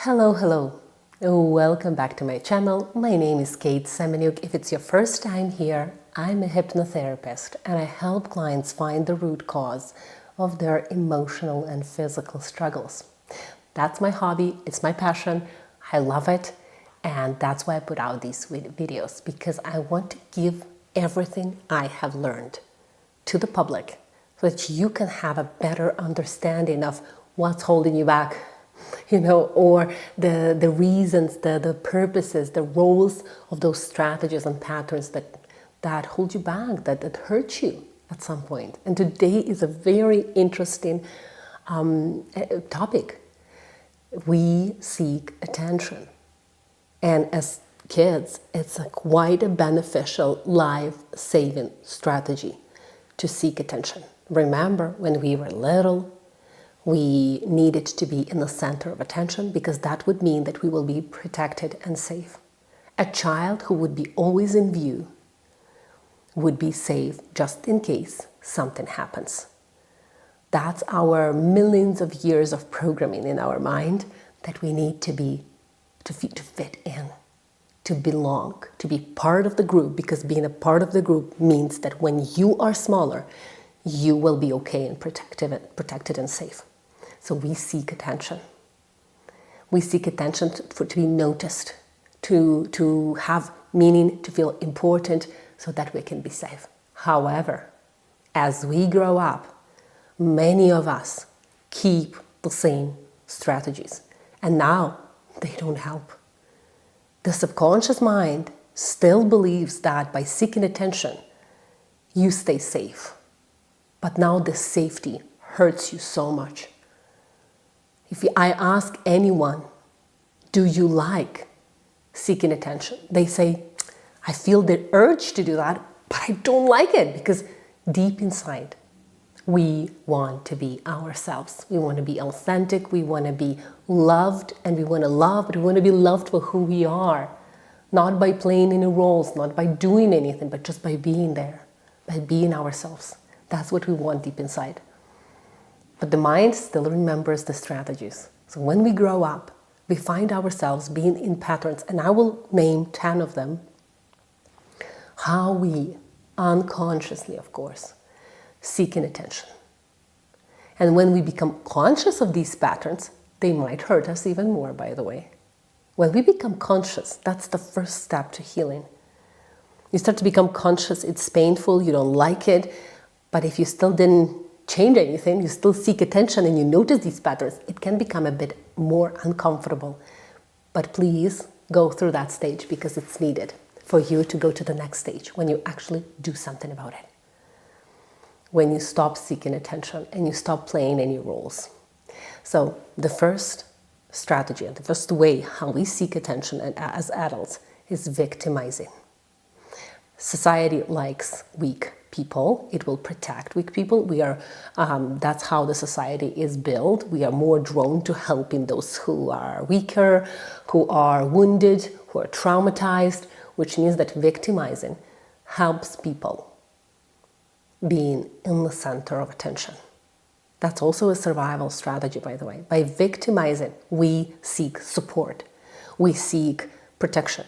Hello. Welcome back to my channel. My name is Semeniuk. If it's your first time here, I'm a hypnotherapist and I help clients find the root cause of their emotional and physical struggles. That's my hobby, it's my passion, I love it, and that's why I put out these videos, because I want to give everything I have learned to the public so that you can have a better understanding of what's holding you back, or the reasons, the purposes, the roles of those strategies and patterns that hold you back, that hurt you at some point. And today is a very interesting topic. We seek attention. And as kids, it's quite a beneficial life-saving strategy to seek attention. Remember, when we were little, we needed to be in the center of attention because that would mean that we will be protected and safe. A child who would be always in view would be safe just in case something happens. That's our millions of years of programming in our mind that we need to fit in, to belong, to be part of the group, because being a part of the group means that when you are smaller, you will be okay and protected and safe. So we seek attention. We seek attention to be noticed, to have meaning, to feel important, so that we can be safe. However, as we grow up, many of us keep the same strategies, and now they don't help. The subconscious mind still believes that by seeking attention, you stay safe. But now the safety hurts you so much. If I ask anyone, do you like seeking attention? They say, I feel the urge to do that, but I don't like it, because deep inside, we want to be ourselves. We want to be authentic, we want to be loved, and we want to love, but we want to be loved for who we are. Not by playing any roles, not by doing anything, but just by being there, by being ourselves. That's what we want deep inside. But the mind still remembers the strategies. So when we grow up, we find ourselves being in patterns, and I will name 10 of them, how we unconsciously, of course, seeking attention. And when we become conscious of these patterns, they might hurt us even more, by the way. When we become conscious, that's the first step to healing. You start to become conscious, it's painful, you don't like it, but if you still didn't change anything, you still seek attention and you notice these patterns, it can become a bit more uncomfortable. But please go through that stage, because it's needed for you to go to the next stage when you actually do something about it. When you stop seeking attention and you stop playing any roles. So the first strategy and the first way how we seek attention as adults is victimizing. Society likes weak people. It will protect weak people. That's how the society is built. We are more drawn to helping those who are weaker, who are wounded, who are traumatized, which means that victimizing helps people being in the center of attention. That's also a survival strategy, by the way. By victimizing, we seek support. We seek protection.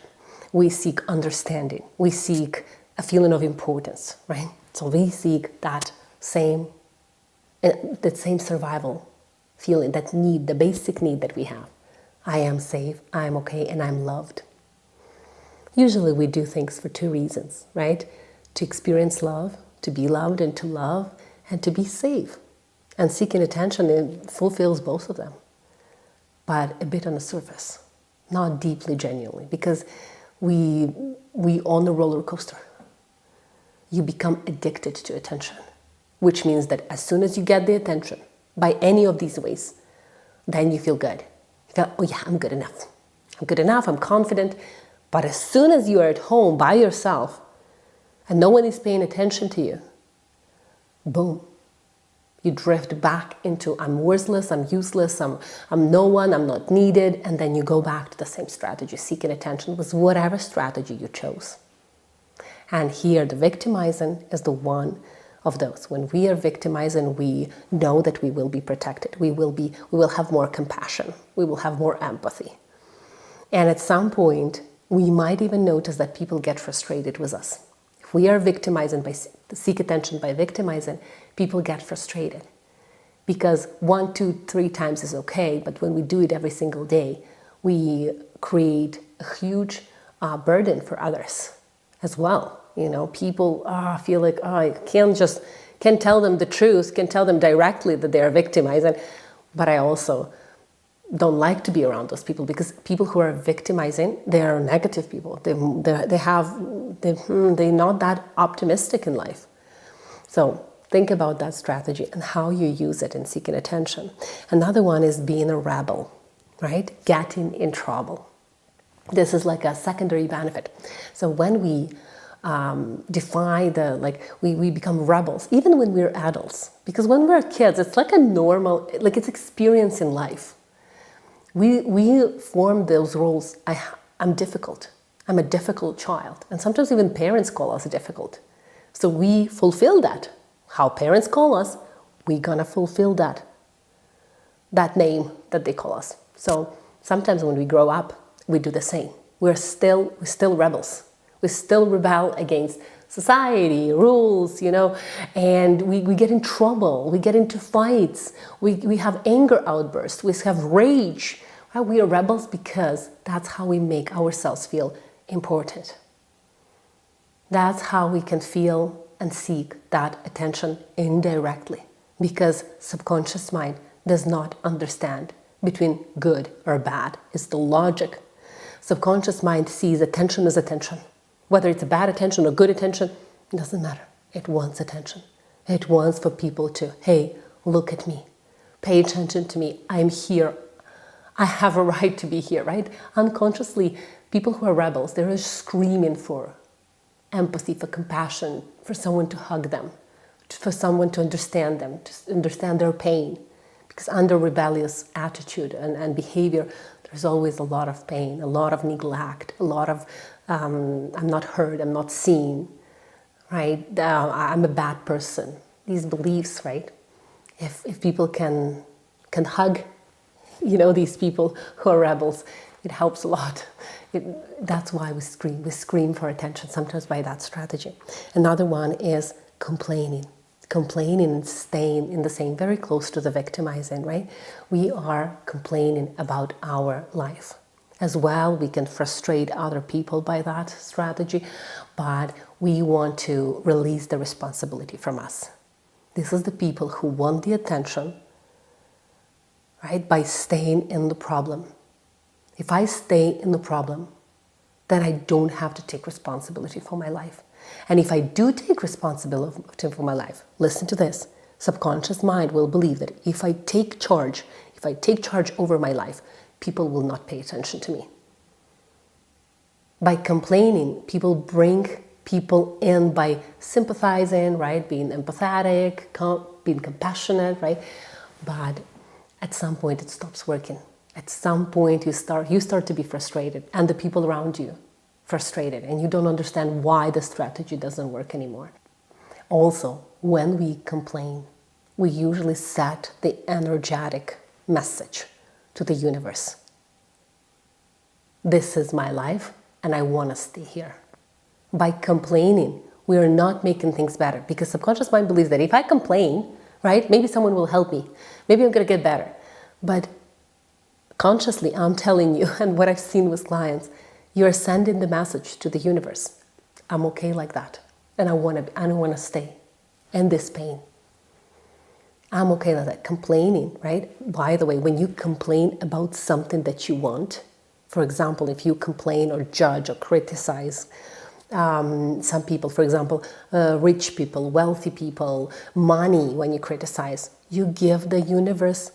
We seek understanding. We seek a feeling of importance, right? So we seek that same survival feeling, that need, the basic need that we have. I am safe, I am okay, and I'm loved. Usually we do things for two reasons, right? To experience love, to be loved and to be safe. And seeking attention, it fulfills both of them, but a bit on the surface, not deeply, genuinely, because we on a roller coaster. You become addicted to attention, which means that as soon as you get the attention by any of these ways, then you feel good. You feel, oh yeah, I'm good enough. I'm good enough, I'm confident. But as soon as you are at home by yourself and no one is paying attention to you, boom, you drift back into I'm worthless, I'm useless, I'm no one, I'm not needed, and then you go back to the same strategy, seeking attention with whatever strategy you chose. And here the victimizing is the one of those. When we are victimized and we know that we will be protected, we will have more compassion, we will have more empathy. And at some point, we might even notice that people get frustrated with us. If we are victimizing seek attention by victimizing, people get frustrated. Because 1, 2, 3 times is okay, but when we do it every single day, we create a huge burden for others as well. People feel like, I can't tell them the truth, can tell them directly that they are victimizing, but I also don't like to be around those people, because people who are victimizing, they are negative people. They're not that optimistic in life. So think about that strategy and how you use it in seeking attention. Another one is being a rebel, right? Getting in trouble. This is like a secondary benefit. So when we we become rebels, even when we're adults, because when we're kids, it's like a normal, it's experience in life. We form those roles. I'm difficult. I'm a difficult child. And sometimes even parents call us difficult. So we fulfill that. How parents call us, we're gonna fulfill that name that they call us. So sometimes when we grow up, we do the same. We're still rebels. We still rebel against society, rules, and we get in trouble, we get into fights, we have anger outbursts, we have rage. Right? We are rebels because that's how we make ourselves feel important. That's how we can feel and seek that attention indirectly, because subconscious mind does not understand between good or bad. It's the logic. Subconscious mind sees attention as attention. Whether it's a bad attention or good attention, it doesn't matter. It wants attention. It wants for people to, hey, look at me. Pay attention to me. I'm here. I have a right to be here, right? Unconsciously, people who are rebels, they're screaming for empathy, for compassion, for someone to hug them, for someone to understand them, to understand their pain. Because under rebellious attitude and behavior, there's always a lot of pain, a lot of neglect, a lot of I'm not heard, I'm not seen, right? I'm a bad person. These beliefs, right? If people can hug, these people who are rebels, it helps a lot. That's why we scream. We scream for attention, sometimes by that strategy. Another one is complaining. Complaining and staying in the same, very close to the victimizing, right? We are complaining about our life. As well, we can frustrate other people by that strategy, but we want to release the responsibility from us. This is the people who want the attention, right, by staying in the problem. If I stay in the problem, then I don't have to take responsibility for my life. And if I do take responsibility for my life, listen to this, subconscious mind will believe that if I take charge over my life, people will not pay attention to me. By complaining, people bring people in by sympathizing, right? Being empathetic, being compassionate, right? But at some point it stops working. At some point you start to be frustrated, and the people around you frustrated, and you don't understand why the strategy doesn't work anymore. Also, when we complain, we usually set the energetic message to the universe. This is my life, and I want to stay here. By complaining, we are not making things better, because subconscious mind believes that if I complain, right, maybe someone will help me. Maybe I'm going to get better. But consciously, I'm telling you, and what I've seen with clients, you're sending the message to the universe. I'm okay like that, and I want to stay in this pain. I'm okay with that. Complaining, right? By the way, when you complain about something that you want, for example, if you complain or judge or criticize some people, for example, rich people, wealthy people, money, when you criticize, you give the universe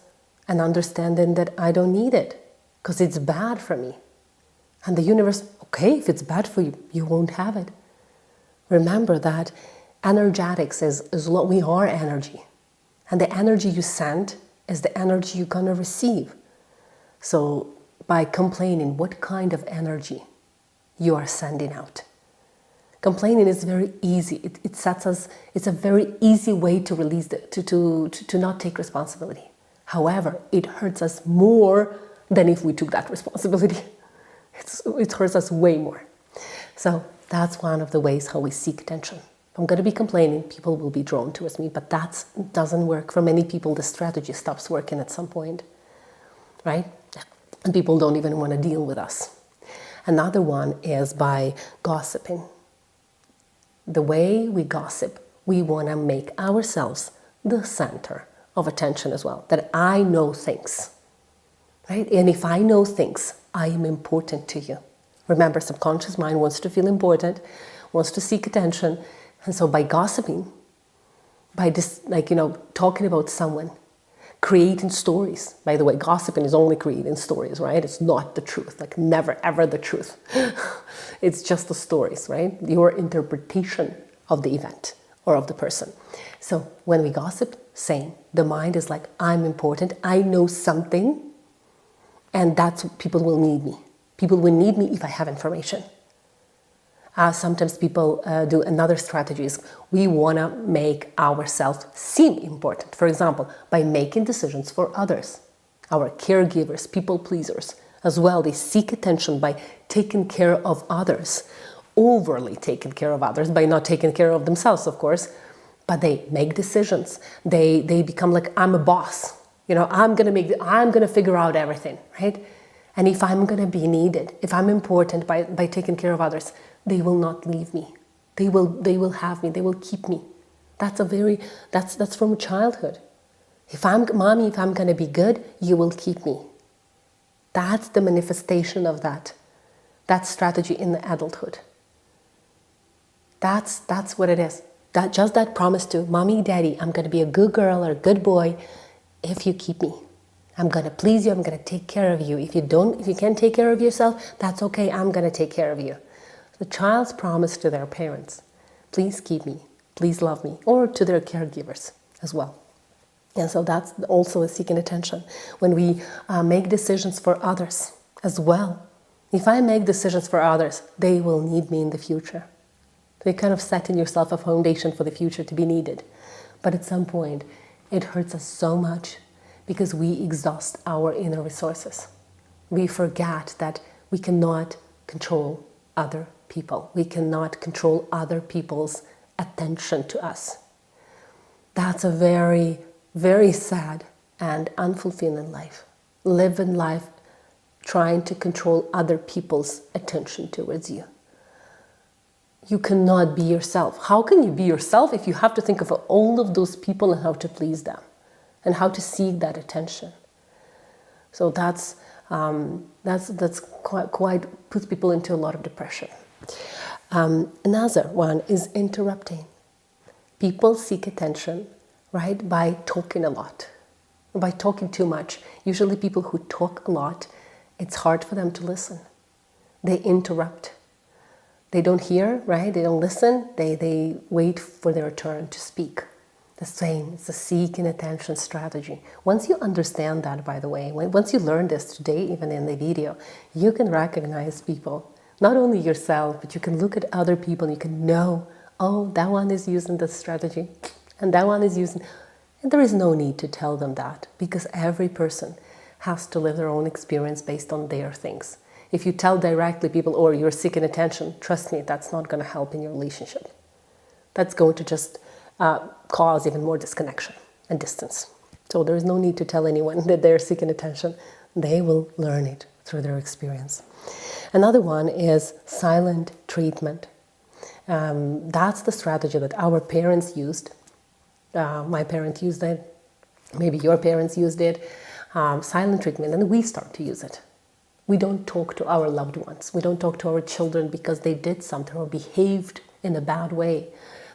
an understanding that I don't need it because it's bad for me. And the universe, okay, if it's bad for you, you won't have it. Remember that energetics is what we are, energy. And the energy you send is the energy you're going to receive. So by complaining, what kind of energy you are sending out? Complaining is very easy. It sets us, it's a very easy way to release to not take responsibility. However, it hurts us more than if we took that responsibility. It hurts us way more. So that's one of the ways how we seek attention. If I'm going to be complaining, people will be drawn towards me, but that doesn't work. For many people, the strategy stops working at some point, right? And people don't even want to deal with us. Another one is by gossiping. The way we gossip, we want to make ourselves the center of attention as well. That I know things, right? And if I know things, I am important to you. Remember, subconscious mind wants to feel important, wants to seek attention. And so by gossiping, by just talking about someone, creating stories. By the way, gossiping is only creating stories, right? It's not the truth, like never ever the truth. It's just the stories, right? Your interpretation of the event or of the person. So when we gossip, same. The mind is like, I'm important, I know something, and that's people will need me. People will need me if I have information. Sometimes people do another strategy is we want to make ourselves seem important. For example, by making decisions for others. Our caregivers, people pleasers as well, they seek attention by taking care of others. Overly taking care of others by not taking care of themselves, of course. But they make decisions. They become like, I'm a boss. I'm going to figure out everything, right? And if I'm going to be needed, if I'm important by taking care of others, they will not leave me. They will have me. They will keep me. That's from childhood. If I'm going to be good, you will keep me. That's the manifestation of that strategy in the adulthood. That's what it is. That promise to mommy, daddy, I'm going to be a good girl or a good boy if you keep me. I'm going to please you. I'm going to take care of you. If you can't take care of yourself, that's okay. I'm going to take care of you. The child's promise to their parents, please keep me, please love me, or to their caregivers as well. And so that's also a seeking attention. When we make decisions for others as well. If I make decisions for others, they will need me in the future. So you're kind of setting yourself a foundation for the future to be needed. But at some point, it hurts us so much because we exhaust our inner resources. We forget that we cannot control other people. We cannot control other people's attention to us. That's a very, very sad and unfulfilling life. Living life trying to control other people's attention towards you. You cannot be yourself. How can you be yourself if you have to think of all of those people and how to please them and how to seek that attention? So that's quite puts people into a lot of depression. Another one is interrupting. People seek attention, right, by talking a lot, by talking too much. Usually people who talk a lot, it's hard for them to listen. They interrupt. They don't hear, right? They don't listen. They wait for their turn to speak. The same, it's a seeking attention strategy. Once you understand that, by the way, once you learn this today, even in the video, you can recognize people, not only yourself, but you can look at other people, you can know, oh, that one is using this strategy, and that one is using, and there is no need to tell them that, because every person has to live their own experience based on their things. If you tell directly people, or you're seeking attention, trust me, that's not going to help in your relationship. That's going to just cause even more disconnection and distance. So there is no need to tell anyone that they're seeking attention. They will learn it through their experience. Another one is silent treatment. That's the strategy that our parents used. My parents used it. Maybe your parents used it. Silent treatment, and we start to use it. We don't talk to our loved ones. We don't talk to our children because they did something or behaved in a bad way.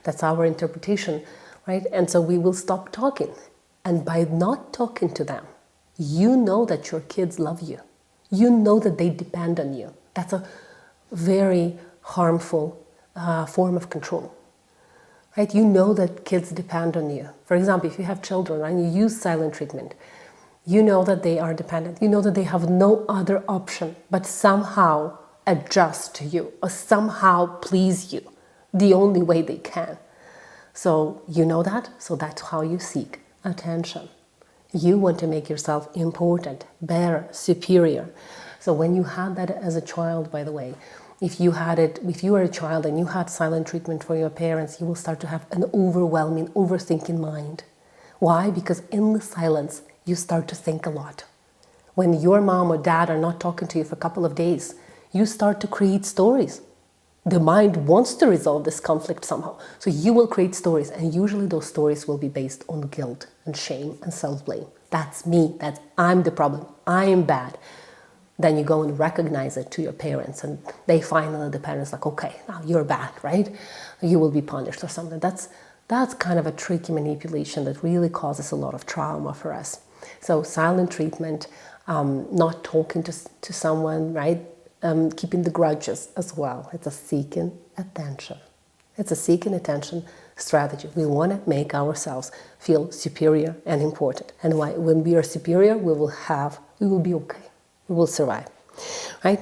That's our interpretation, right? And so we will stop talking. And by not talking to them, you know that your kids love you. You know that they depend on you. That's a very harmful form of control, right? You know that kids depend on you. For example, if you have children and you use silent treatment, you know that they are dependent. You know that they have no other option but somehow adjust to you or somehow please you. the only way they can. So you know that, so that's how you seek attention. You want to make yourself important, better, superior. So when you had that as a child, by the way, if you were a child and you had silent treatment for your parents, you will start to have an overwhelming, overthinking mind. Why? Because in the silence, you start to think a lot. When your mom or dad are not talking to you for a couple of days, you start to create stories. The mind wants to resolve this conflict somehow. So you will create stories, and usually those stories will be based on guilt and shame and self-blame. That's me, I'm the problem, I am bad. Then you go and recognize it to your parents, and they finally, the parents like, okay, now you're bad, right? You will be punished or something. That's kind of a tricky manipulation that really causes a lot of trauma for us. So silent treatment, not talking to someone, right? Keeping the grudges as well. It's a seeking attention. It's a seeking attention strategy. We want to make ourselves feel superior and important. And when we are superior, we will be okay. We will survive, right?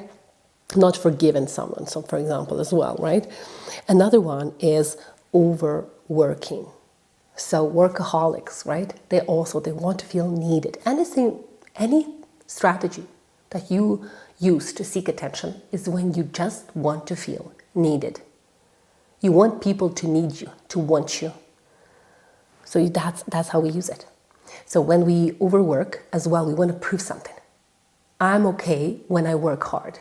Not forgiving someone, so for example, as well, right? Another one is overworking. So workaholics, right? They want to feel needed. Any strategy that you use to seek attention is when you just want to feel needed. You want people to need you, to want you. So that's how we use it. So when we overwork as well, we want to prove something. I'm okay when I work hard.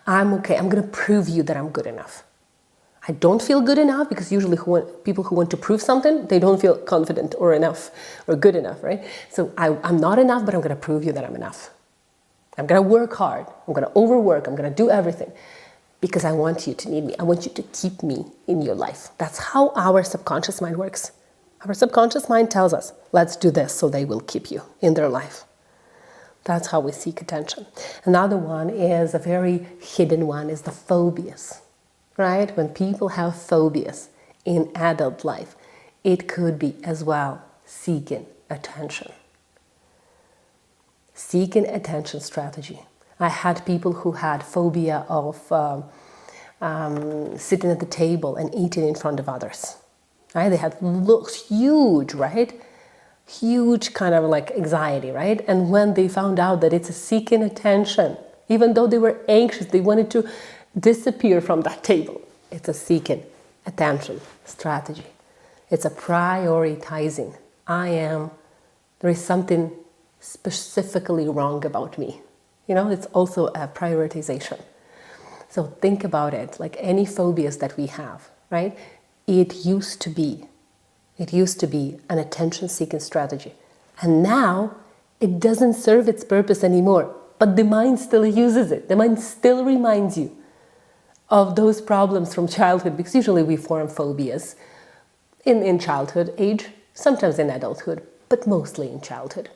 I'm okay. I'm going to prove you that I'm good enough. I don't feel good enough because usually people who want to prove something, they don't feel confident or enough or good enough, right? So I'm not enough, but I'm going to prove you that I'm enough. I'm going to work hard. I'm going to overwork. I'm going to do everything because I want you to need me. I want you to keep me in your life. That's how our subconscious mind works. Our subconscious mind tells us, let's do this so they will keep you in their life. That's how we seek attention. Another one is a very hidden one, is the phobias, right? When people have phobias in adult life, it could be as well seeking attention. Seeking attention strategy. I had people who had phobia of sitting at the table and eating in front of others. Right? They had huge, right? Huge kind of like anxiety, right? And when they found out that it's a seeking attention, even though they were anxious, they wanted to disappear from that table. It's a seeking attention strategy. It's a prioritizing. There is something specifically wrong about me. It's also a prioritization. So think about it, like any phobias that we have, right? It used to be an attention-seeking strategy. And now it doesn't serve its purpose anymore, but the mind still uses it. The mind still reminds you of those problems from childhood, because usually we form phobias in childhood age, sometimes in adulthood, but mostly in childhood.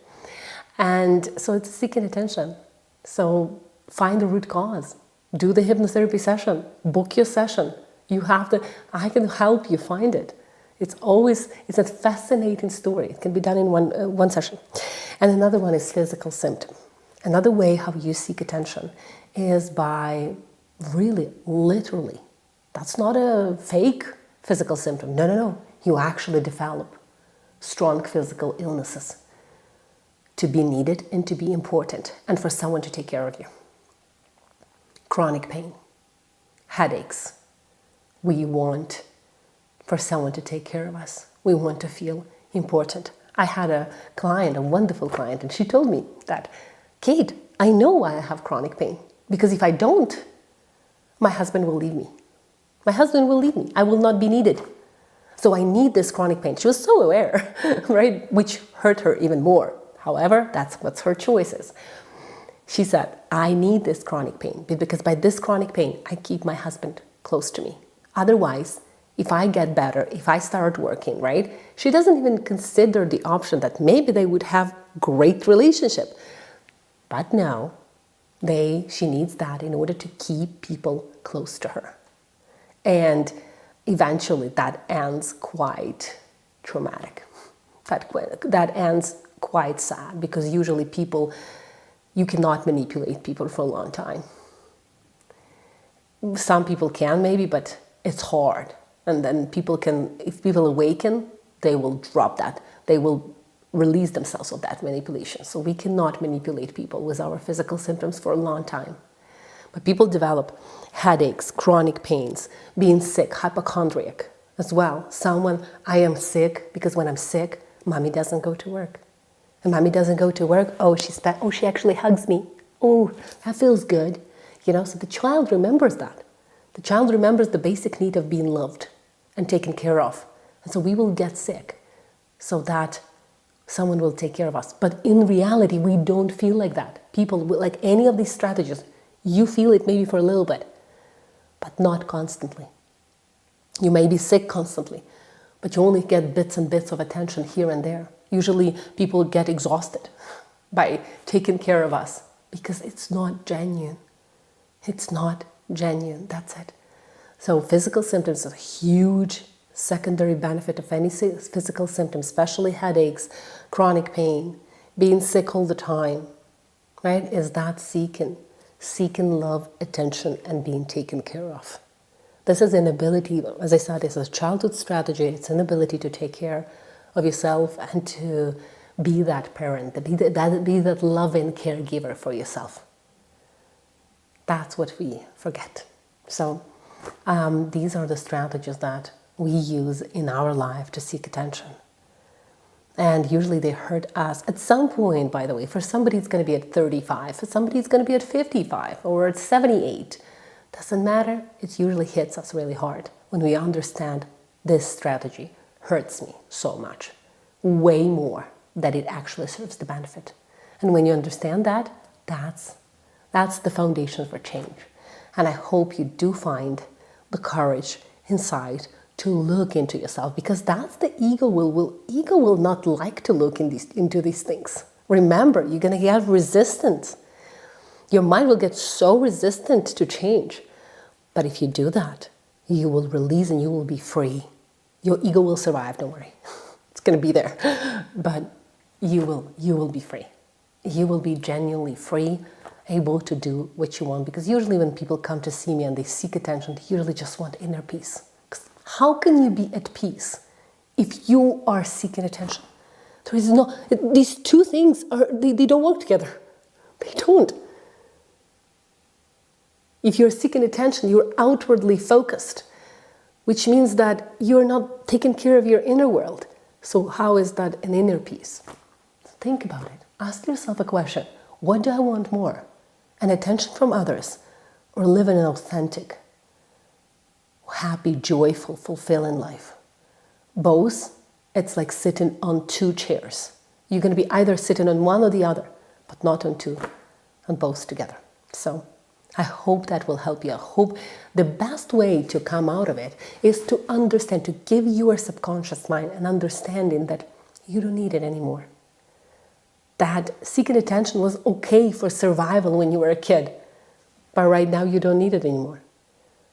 And so it's seeking attention. So find the root cause. Do the hypnotherapy session. Book your session. I can help you find it. It's a fascinating story. It can be done in one session. And another one is physical symptom. Another way how you seek attention is by really, literally. That's not a fake physical symptom. No. You actually develop strong physical illnesses to be needed and to be important and for someone to take care of you. Chronic pain, headaches. We want for someone to take care of us. We want to feel important. I had a wonderful client, and she told me that, Kate, I know I have chronic pain because if I don't, my husband will leave me. My husband will leave me. I will not be needed. So I need this chronic pain. She was so aware, right? Which hurt her even more. However, that's what her choice is. She said, I need this chronic pain because by this chronic pain, I keep my husband close to me. Otherwise, if I get better, if I start working, right? She doesn't even consider the option that maybe they would have great relationship. But no, she needs that in order to keep people close to her. And eventually that ends quite traumatic. That ends quite sad because usually you cannot manipulate people for a long time. Some people can maybe, but it's hard. And then if people awaken, they will drop that. They will release themselves of that manipulation. So we cannot manipulate people with our physical symptoms for a long time. But people develop headaches, chronic pains, being sick, hypochondriac as well. I am sick because when I'm sick, mommy doesn't go to work. And mommy doesn't go to work, she actually hugs me. Oh, that feels good. So the child remembers that. The child remembers the basic need of being loved and taken care of. And so we will get sick so that someone will take care of us. But in reality, we don't feel like that. People, like any of these strategies, you feel it maybe for a little bit, but not constantly. You may be sick constantly, but you only get bits and bits of attention here and there. Usually people get exhausted by taking care of us because it's not genuine. It's not genuine, that's it. So physical symptoms are a huge secondary benefit of any physical symptoms, especially headaches, chronic pain, being sick all the time, right? Is that seeking love, attention, and being taken care of. This is an ability, as I said, it's a childhood strategy. It's an ability to take care of yourself and to be that parent, be that loving caregiver for yourself. That's what we forget. So these are the strategies that we use in our life to seek attention. And usually they hurt us at some point, by the way. For somebody it's going to be at 35, for somebody it's going to be at 55 or at 78. Doesn't matter, it usually hits us really hard when we understand this strategy hurts me so much, way more than it actually serves the benefit. And when you understand that, that's the foundation for change. And I hope you do find the courage inside to look into yourself, because that's the ego will not like to look into these things. Remember, you're going to have resistance. Your mind will get so resistant to change. But if you do that, you will release and you will be free. Your ego will survive, don't worry. It's going to be there. But you will be free. You will be genuinely free, able to do what you want. Because usually when people come to see me and they seek attention, they usually just want inner peace. How can you be at peace if you are seeking attention? There is these two things they don't work together. They don't. If you're seeking attention, you're outwardly focused, which means that you're not taking care of your inner world. So how is that an inner peace? Think about it. Ask yourself a question. What do I want more? An attention from others, or live in an authentic, happy, joyful, fulfilling life? Both, it's like sitting on two chairs. You're going to be either sitting on one or the other, but not on two, and both together. So I hope that will help you. I hope the best way to come out of it is to understand, to give your subconscious mind an understanding that you don't need it anymore. That seeking attention was okay for survival when you were a kid, but right now you don't need it anymore.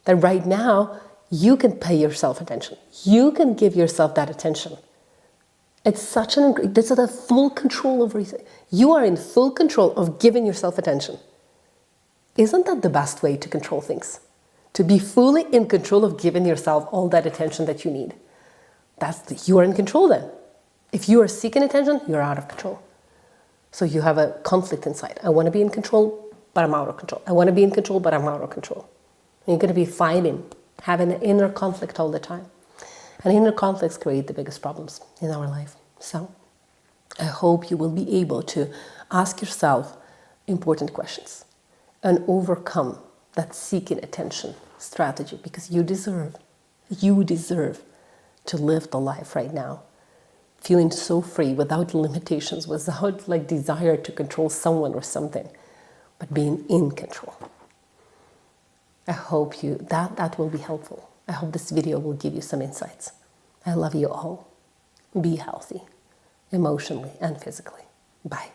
That right now you can pay yourself attention. You can give yourself that attention. It's such this is a full control over you. You are in full control of giving yourself attention. Isn't that the best way to control things? To be fully in control of giving yourself all that attention that you need. You are in control then. If you are seeking attention, you're out of control. So you have a conflict inside. I want to be in control, but I'm out of control. I want to be in control, but I'm out of control. And you're going to be fighting, having an inner conflict all the time. And inner conflicts create the biggest problems in our life. So I hope you will be able to ask yourself important questions and overcome that seeking attention strategy, because you deserve to live the life right now, feeling so free, without limitations, without desire to control someone or something, but being in control. I hope that will be helpful. I hope this video will give you some insights. I love you all. Be healthy, emotionally and physically. Bye.